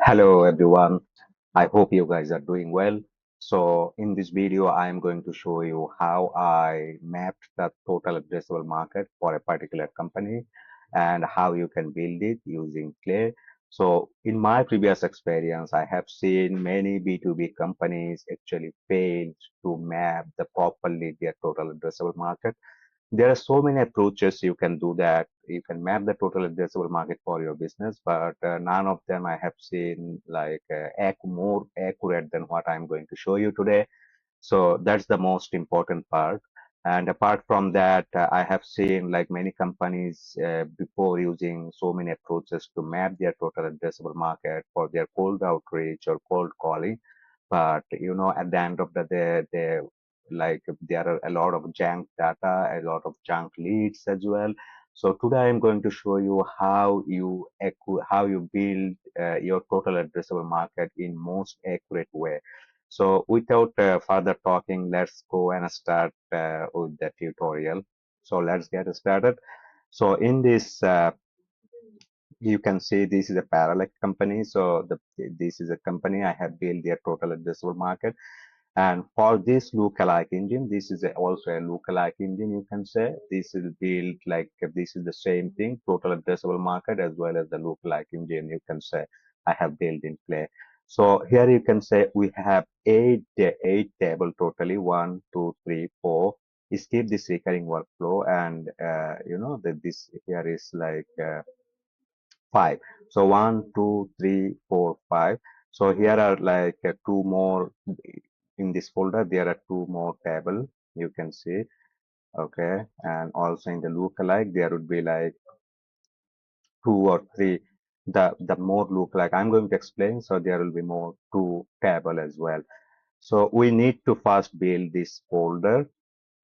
Hello everyone. I hope you guys are doing well. So in this video, I am going to show you how I mapped the total addressable market for a particular company and how you can build it using Clay. So in my previous experience, I have seen many B2B companies actually fail to map the properly their total addressable market. There are so many approaches you can do that. You can map the total addressable market for your business, but none of them I have seen like more accurate than what I'm going to show you today. So that's the most important part. And apart from that, I have seen like many companies before using so many approaches to map their total addressable market for their cold outreach or cold calling. But at the end of the day, there are a lot of junk data, a lot of junk leads as well. So today I'm going to show you how you build your total addressable market in most accurate way. So without further talking, let's go and start with the tutorial. So let's get started. So in this, you can see this is a parallel company. So this is a company I have built their total addressable market. And for this lookalike engine, this is also a lookalike engine, you can say. This is built like this is the same thing, total addressable market as well as the lookalike engine, you can say I have built in Play. So here you can say we have eight table totally, one, two, three, four. Skip this recurring workflow, and that this here is like five. So one, two, three, four, five. So here are like two more in this folder. There are two more table you can see. Okay, and also in the lookalike there would be like two or three. The more lookalike I'm going to explain. So there will be more two table as well. So we need to first build this folder.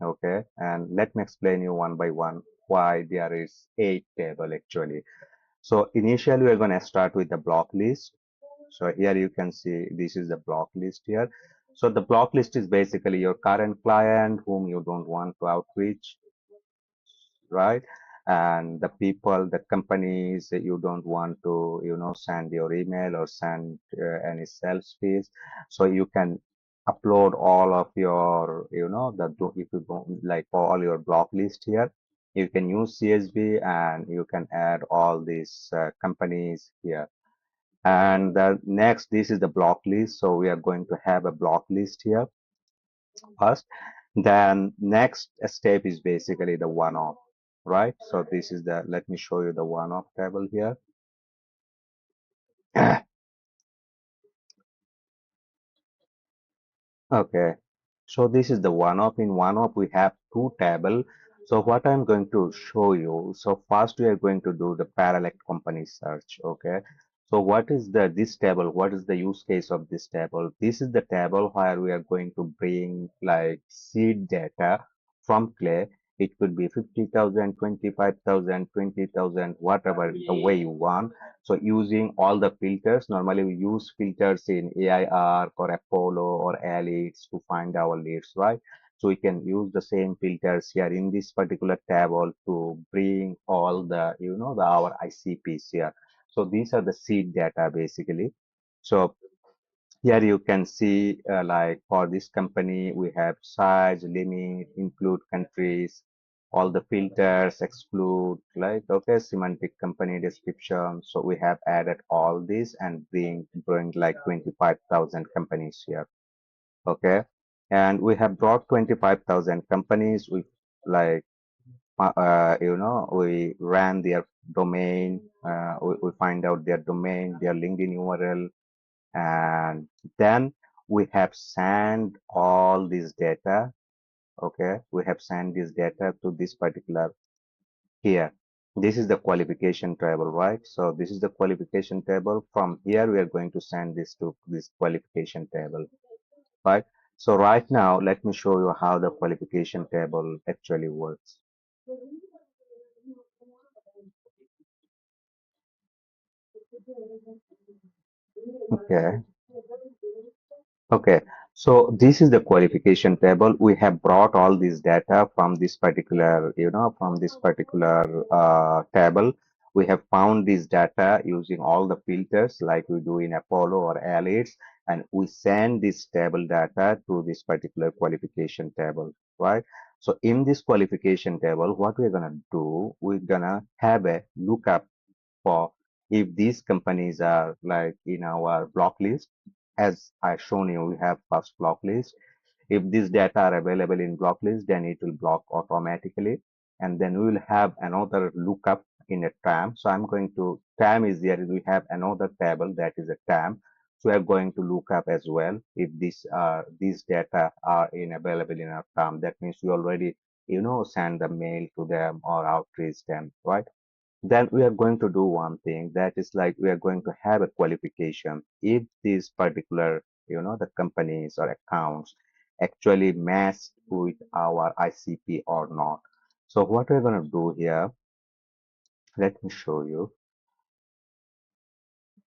Okay, and let me explain you one by one why there is eight table actually. So initially we're going to start with the block list. So here you can see this is the block list here. So the block list is basically your current client whom you don't want to outreach, right? And the people, the companies that you don't want to, send your email or send any sales fees. So you can upload all of your, if you don't like all your block list here, you can use CSV and you can add all these companies here. And next, this is the block list. So we are going to have a block list here first. Then next step is basically the one-off, right? So this is let me show you the one-off table here. Okay. So this is the one-off. In one-off, we have two table. So what I'm going to show you. So first we are going to do the parallel company search. Okay. So what is this table? What is the use case of this table? This is the table where we are going to bring like seed data from Clay. It could be 50,000, 25,000, 20,000, whatever the way you want. So using all the filters, normally we use filters in AIR or Apollo or Elites to find our leads, right? So we can use the same filters here in this particular table to bring all the, our ICPs here. So these are the seed data basically. So here you can see like for this company, we have size, limit, include countries, all the filters, exclude, like, okay, semantic company description. So we have added all this and bring like 25,000 companies here. Okay. And we have brought 25,000 companies with like, we ran their domain, we find out their domain, their LinkedIn URL, and then we have sent all this data. Okay, we have sent this data to this particular here. This is the qualification table, right? So this is the qualification table. From here we are going to send this to this qualification table, right? So right now let me show you how the qualification table actually works. Okay. Okay, so this is the qualification table. We have brought all this data from this particular, from this particular table. We have found this data using all the filters like we do in Apollo or Alice, and we send this table data to this particular qualification table, right? So in this qualification table, what we're gonna do, we're gonna have a lookup for if these companies are like in our block list. As I shown you, we have first block list. If these data are available in block list, then it will block automatically. And then we will have another lookup in a TAM. So I'm going to, TAM is there. We have another table that is a TAM. So we are going to look up as well if these data are available in our TAM. That means we already, send the mail to them or outreach them, right? Then we are going to do one thing, that is like we are going to have a qualification if these particular, the companies or accounts actually match with our ICP or not. So what we're going to do here, let me show you.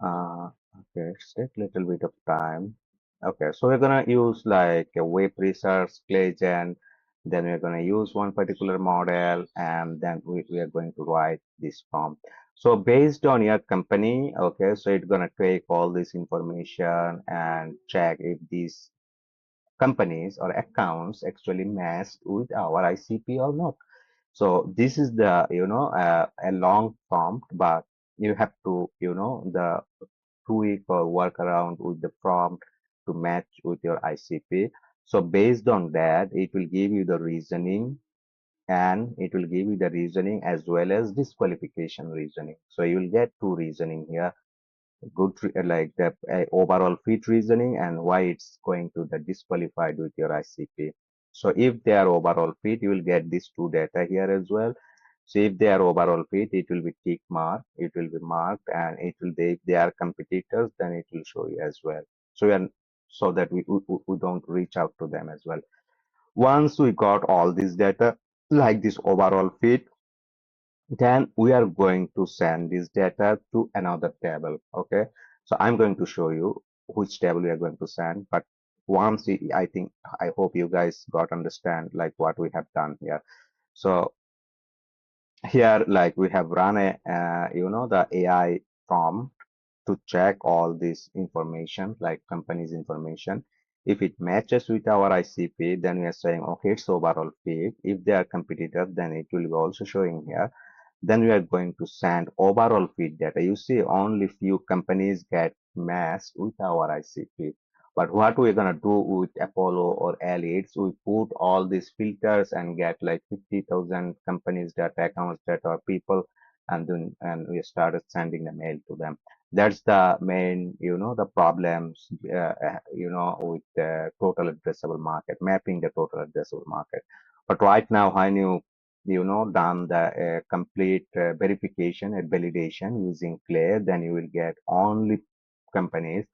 Okay, it's take little bit of time. Okay, so we're gonna use like a web research, Claygen, then we're gonna use one particular model, and then we are going to write this prompt. So based on your company, okay, so it's gonna take all this information and check if these companies or accounts actually match with our ICP or not. So this is the, a long prompt, but you have to, the tweak or work around with the prompt to match with your ICP. So based on that, it will give you the reasoning, and it will give you the reasoning as well as disqualification reasoning. So you will get two reasoning here, like the overall fit reasoning and why it's going to the disqualified with your ICP. So if they are overall fit, you will get these two data here as well. So if they are overall fit, it will be tick mark, it will be marked, and it will if they are competitors, then it will show you as well. So so that we don't reach out to them as well. Once we got all this data, like this overall fit, then we are going to send this data to another table. Okay, so I'm going to show you which table we are going to send, but once I think, I hope you guys got understand like what we have done here. So here, like we have run the AI prompt to check all this information, like company's information. If it matches with our ICP, then we are saying, okay, it's overall fit. If they are competitors, then it will be also showing here. Then we are going to send overall feed data. You see, only few companies get matched with our ICP. But what we're gonna do with Apollo or Elites, we put all these filters and get like 50,000 companies data, accounts data, or people, and then we started sending the mail to them. That's the main, the problems, with the total addressable market, mapping the total addressable market. But right now, when done the complete verification and validation using Clay, then you will get only companies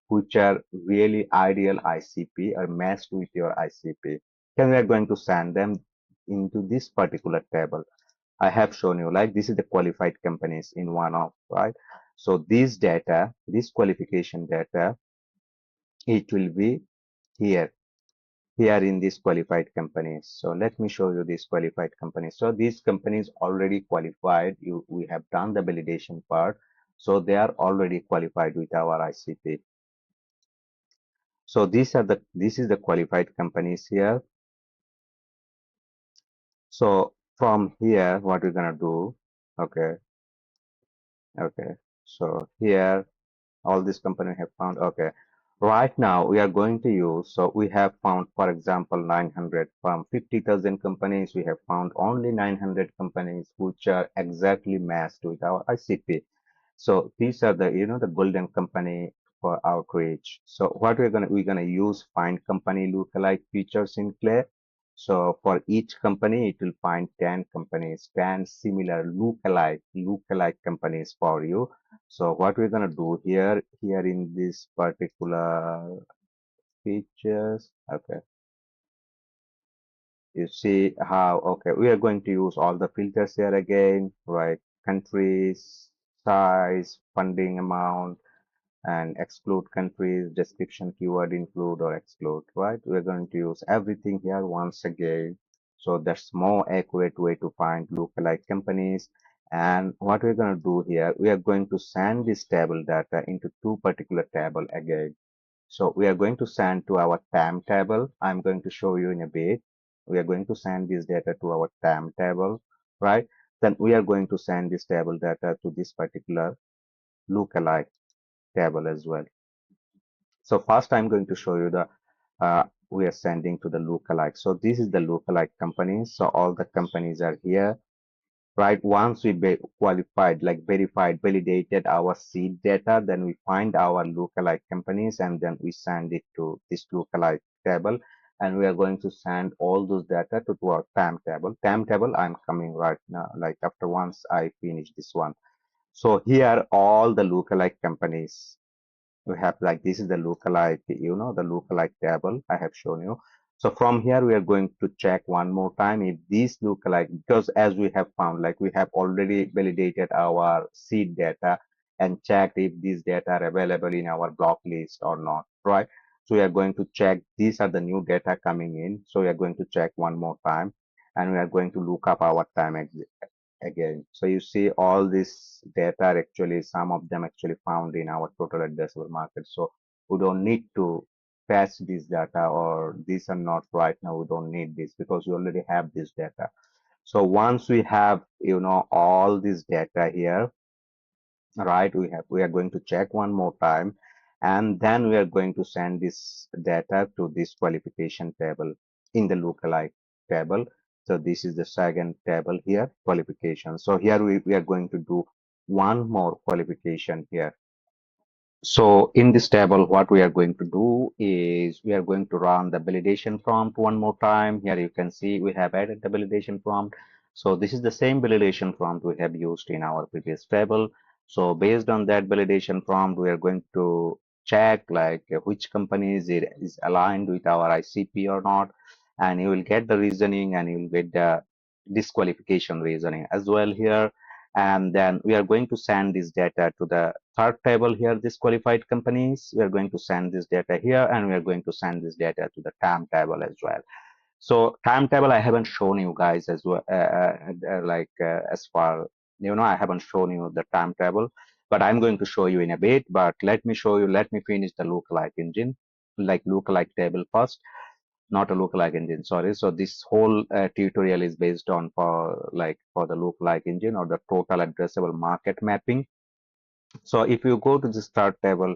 which are really ideal ICP or matched with your ICP. Then we are going to send them into this particular table. I have shown you, like this is the qualified companies in one of, right? So this data, this qualification data, it will be here in these qualified companies. So let me show you these qualified companies. So these companies already qualified. We have done the validation part. So they are already qualified with our ICP. So this is the qualified companies here. So from here, what we're gonna do, okay, okay. So here all these companies have found, okay, right now we are going to use, so we have found, for example, 900 from 50,000 companies. We have found only 900 companies which are exactly matched with our ICP. So these are the, the golden company for outreach. So what we're gonna use find company lookalike features in Clay. So for each company, it will find 10 companies, 10 similar lookalike companies for you. So what we're gonna do here in this particular features, okay, you see how, okay, we are going to use all the filters here again, right? Countries, size, funding amount, and exclude countries, description, keyword, include or exclude, right? We're going to use everything here once again. So that's more accurate way to find lookalike companies. And what we're going to do here, we are going to send this table data into two particular table again. So we are going to send to our TAM table. I'm going to show you in a bit. We are going to send this data to our TAM table, right? Then we are going to send this table data to this particular lookalike table as well. So first I'm going to show you the we are sending to the lookalike. So this is the lookalike companies. So all the companies are here, right? Once we qualified, like verified, validated our seed data, then we find our lookalike companies and then we send it to this lookalike table. And we are going to send all those data to our TAM table. TAM table, I'm coming right now, like after once I finish this one. So here all the lookalike companies we have, like this is the lookalike, the lookalike table I have shown you. So from here we are going to check one more time if these lookalike, because as we have found, like we have already validated our seed data and checked if these data are available in our block list or not, right? So we are going to check these are the new data coming in. So we are going to check one more time and we are going to look up our time again. So you see all this data are actually, some of them actually found in our total addressable market. So we don't need to patch this data, or these are not right now. We don't need this because we already have this data. So once we have, all this data here, right, we are going to check one more time, and then we are going to send this data to this qualification table in the lookalike table. So this is the second table here, qualification. So here we are going to do one more qualification here. So in this table, what we are going to do is we are going to run the validation prompt one more time. Here you can see we have added the validation prompt. So this is the same validation prompt we have used in our previous table. So based on that validation prompt, we are going to check like which companies it is aligned with our ICP or not. And you will get the reasoning and you will get the disqualification reasoning as well here. And then we are going to send this data to the third table here, disqualified companies. We are going to send this data here, and we are going to send this data to the TAM table as well. So TAM table I haven't shown you guys as well, as far, I haven't shown you the TAM table, but I'm going to show you in a bit. But let me show you, let me finish the lookalike engine, like lookalike table first, not a lookalike engine, sorry. So this whole tutorial is based on for the lookalike engine or the total addressable market mapping. So if you go to the start table,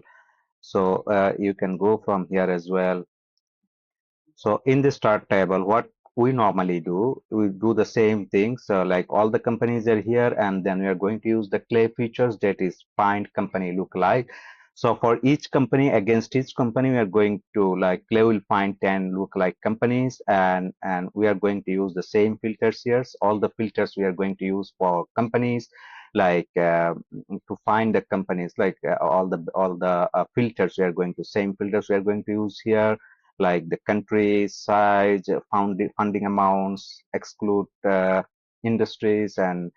so you can go from here as well. So in the start table, what we normally do, we do the same thing. So like all the companies are here, and then we are going to use the clay features, that is find company lookalike. So for each company, against each company, we are going to, like, clay will find 10 lookalike companies, and we are going to use the same filters here. So all the filters we are going to use for companies, like to find the companies, like all the filters we are going to, same filters we are going to use here, like the country, size, funding amounts, exclude industries, and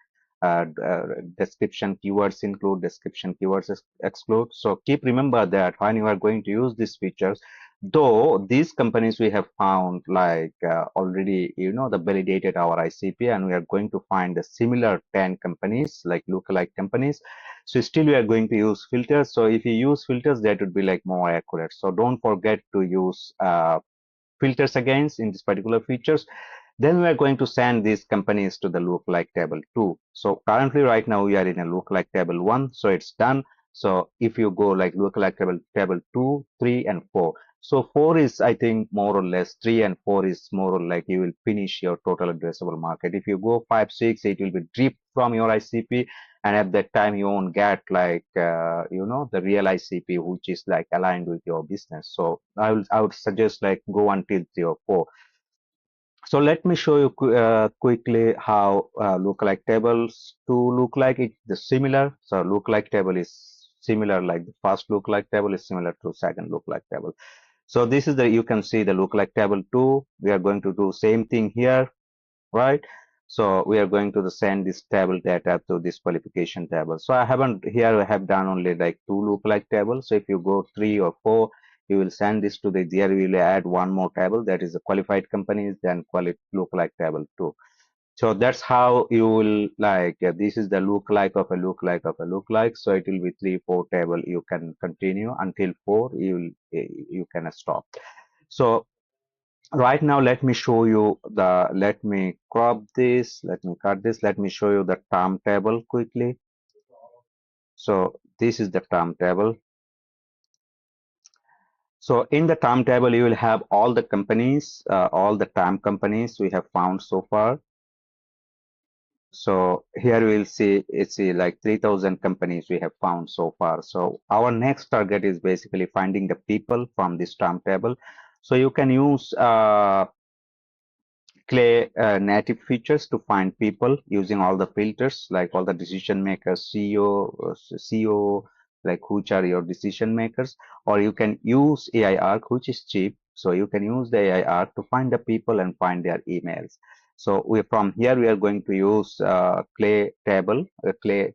description keywords include, description keywords exclude. So keep remember that when you are going to use these features, though these companies we have found, like already, the validated our ICP, and we are going to find the similar 10 companies like lookalike companies. So still we are going to use filters. So if you use filters, that would be like more accurate. So don't forget to use filters against in this particular features. Then we are going to send these companies to the lookalike table 2. So currently right now we are in a lookalike table 1, so it's done. So if you go like lookalike table 2, 3, and 4. So 4 is, I think, more or less, 3 and 4 is more or like you will finish your total addressable market. If you go 5, 6, it will be drip from your ICP, and at that time you won't get like the real ICP which is like aligned with your business. So I would suggest like go until 3 or 4. So let me show you quickly how lookalike tables to look like. It's the similar. So lookalike table is similar, like the first lookalike table is similar to second lookalike table. So this is you can see the lookalike table 2. We are going to do same thing here, right? So we are going to send this table data to this qualification table. So I haven't here, I have done only like 2 lookalike tables. So if you go 3 or 4, you will send this to the, there we will add one more table, that is the qualified companies, then lookalike table 2. So that's how you will like this is the lookalike of a lookalike of a lookalike. So it will be 3, 4 table. You can continue until 4. You can stop. So right now, let me show you the. Let me crop this. Let me cut this. Let me show you the term table quickly. So this is the term table. So in the term table, you will have all the companies, all the term companies we have found so far. So here we'll see it's like 3,000 companies we have found so far. So our next target is basically finding the people from this term table. So you can use Clay native features to find people using all the filters, like all the decision makers, CEO, like which are your decision makers, or you can use AI Arc, which is cheap. So you can use the AI Arc to find the people and find their emails. So from here we are going to use Clay table, Clay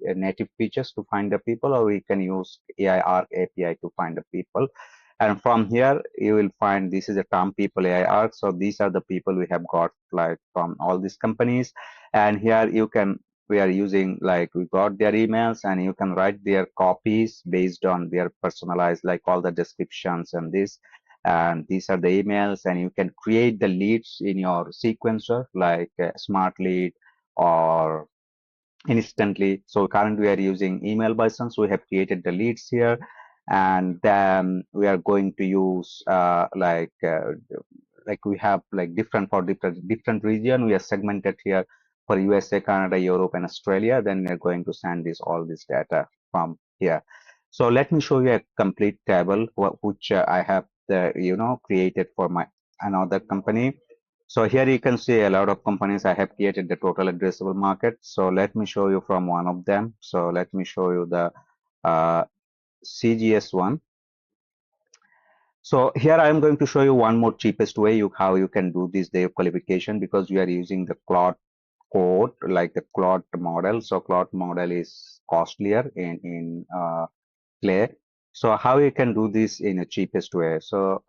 native features to find the people, or we can use AI Arc API to find the people. And from here, you will find this is a term people AI arc. So these are the people we have got like from all these companies. And here you can, we are using like we got their emails and you can write their copies based on their personalized, like all the descriptions and this. And these are the emails and you can create the leads in your sequencer like smart lead or instantly. So currently we are using email bison. So we have created the leads here, and then we are going to use like we have like different for different region. We are segmented here for USA, Canada, Europe, and Australia. Then we are going to send this all this data from here. So let me show you a complete table which I have created for my another company. So here you can see a lot of companies I have created the total addressable market. So let me show you from one of them. So let me show you the CGS one. So here I am going to show you one more cheapest way how you can do this day qualification because we are using the Claude code like the Claude model. So Claude model is costlier in Clay. So how you can do this in a cheapest way? So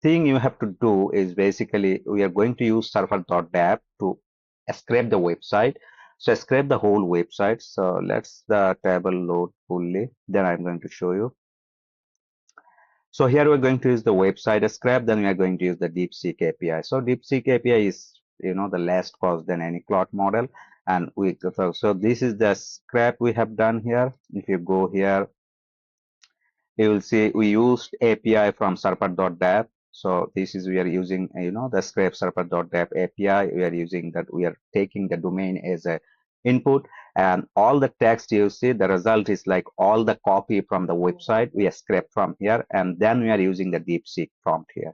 thing you have to do is basically we are going to use server.dap to scrape the website. So scrape the whole website. So let's the table load fully. Then I'm going to show you. So here we're going to use the website scrap. Then we are going to use the DeepSeek API. So DeepSeek API is the less cost than any cloud model. And so this is the scrap we have done here. If you go here, you will see we used API from server.dap. So this is we are using the scrape server.dap API. We are using that. We are taking the domain as a input, and all the text you see the result is like all the copy from the website we scrape from here, and then we are using the DeepSeek prompt here.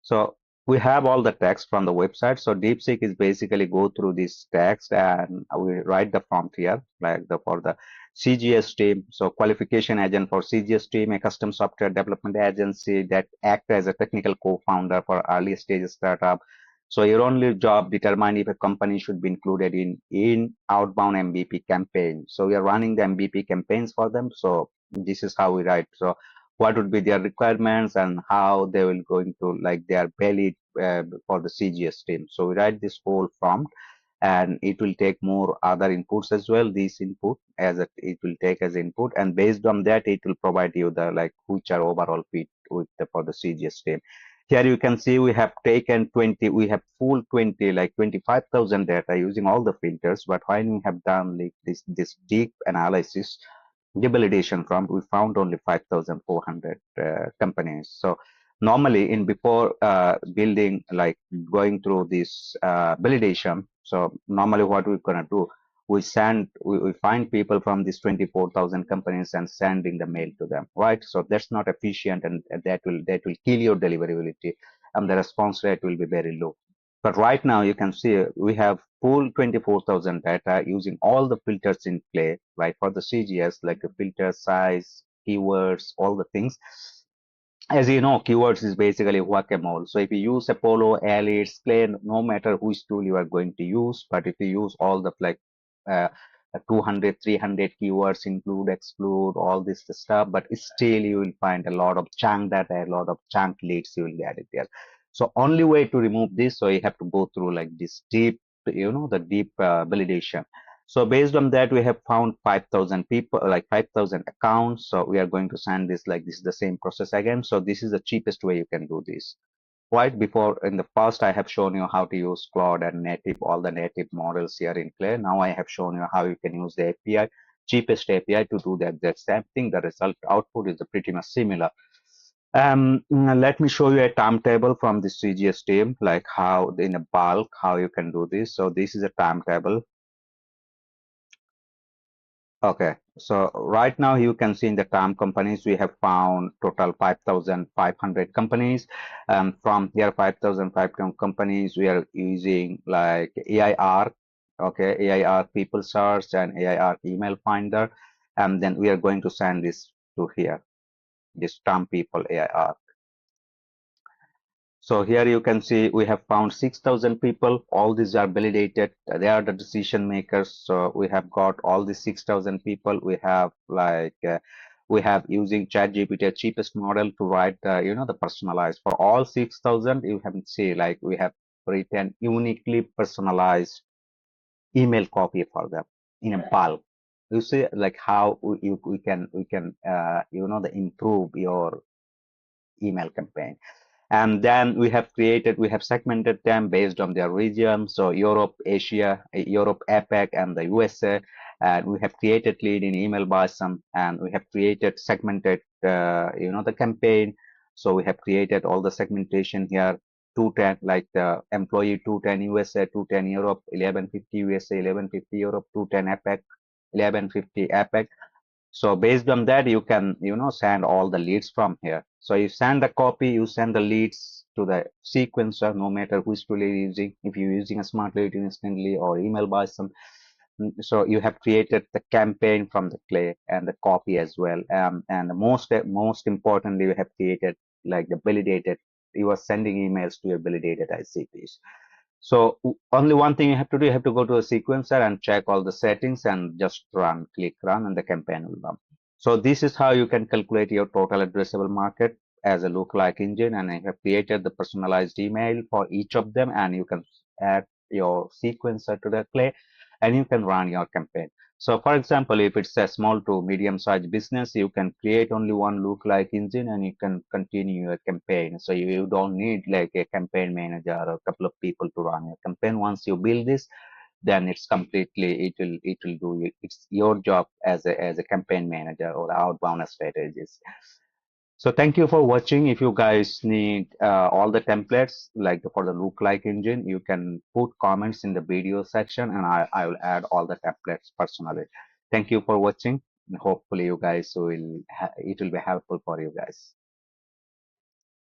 So we have all the text from the website. So DeepSeek is basically go through this text and we write the prompt here, like for the CGS team. So qualification agent for CGS team, a custom software development agency that act as a technical co-founder for early stage startup. So your only job determine if a company should be included in outbound MVP campaign. So we are running the MVP campaigns for them. So this is how we write. So what would be their requirements and how they will going to like they are valid for the CGS team. So we write this whole prompt and it will take more other inputs as well. This input it will take as input and based on that it will provide you the like which are overall fit with for the CGS team. Here you can see we have taken 20, we have full 20 like 25,000 data using all the filters. But when we have done like this deep analysis the validation from we found only 5,400 companies. So normally in before building like going through this validation, so normally what we're gonna do, we find people from these 24,000 companies and sending the mail to them, right? So that's not efficient and that will kill your deliverability and the response rate will be very low. But right now you can see we have full 24,000 data using all the filters in play, right? For the CGS, like the filter size, keywords, all the things. As you know, keywords is basically whack-a-mole. So if you use Apollo, Alice, Clay, no matter which tool you are going to use, but if you use all the like uh, 200, 300 keywords, include, exclude, all this stuff, but still you will find a lot of chunk data, a lot of chunk leads you will get it there. So only way to remove this, so you have to go through like this deep, the deep validation. So based on that, we have found 5,000 people, like 5,000 accounts. So we are going to send this, like this is the same process again. So this is the cheapest way you can do this. Right before, in the past, I have shown you how to use Claude and native, all the native models here in Clay. Now I have shown you how you can use the API, cheapest API to do that. The same thing. The result output is pretty much similar. Let me show you a timetable from the CGS team, like how in a bulk, how you can do this. So this is a timetable. Okay, so right now you can see in the TAM companies, we have found total 5,500 companies. From here, 5,500 companies, we are using like AIR, okay, AIR people search and AIR email finder. And then we are going to send this to here, this TAM people AIR. So here you can see we have found 6,000 people. All these are validated. They are the decision makers. So we have got all these 6,000 people. We have we have using ChatGPT, cheapest model to write the personalized for all 6,000. You can see like we have written uniquely personalized email copy for them in a bulk. You see like how we can the improve your email campaign. And then we have segmented them based on their region. So Europe, Asia, Europe, APAC, and the USA. And we have created lead in email bosom, and we have created segmented, the campaign. So we have created all the segmentation here. 210, like the employee 210 USA, 210 Europe, 1150 USA, 1150 Europe, 210 APAC, 1150 APAC. So based on that, you can, send all the leads from here. So you send the copy, you send the leads to the sequencer, no matter which tool you're using. If you're using a smart lead instantly or email by some. So you have created the campaign from the clay and the copy as well. And the most importantly, you have created like the validated. You are sending emails to your validated ICPs. So only one thing you have to do, you have to go to a sequencer and check all the settings and just run, click run, and the campaign will run. So this is how you can calculate your total addressable market as a lookalike engine. And I have created the personalized email for each of them, and you can add your sequencer to the clay and you can run your campaign. So for example, if it's a small to medium sized business, you can create only one lookalike engine and you can continue your campaign. So you don't need like a campaign manager or a couple of people to run your campaign. Once you build this, then it's completely, it will do it. It's your job as a campaign manager or outbound strategist. So thank you for watching. If you guys need all the templates like for the lookalike engine, you can put comments in the video section and I will add all the templates personally. Thank you for watching. Hopefully you guys it will be helpful for you guys.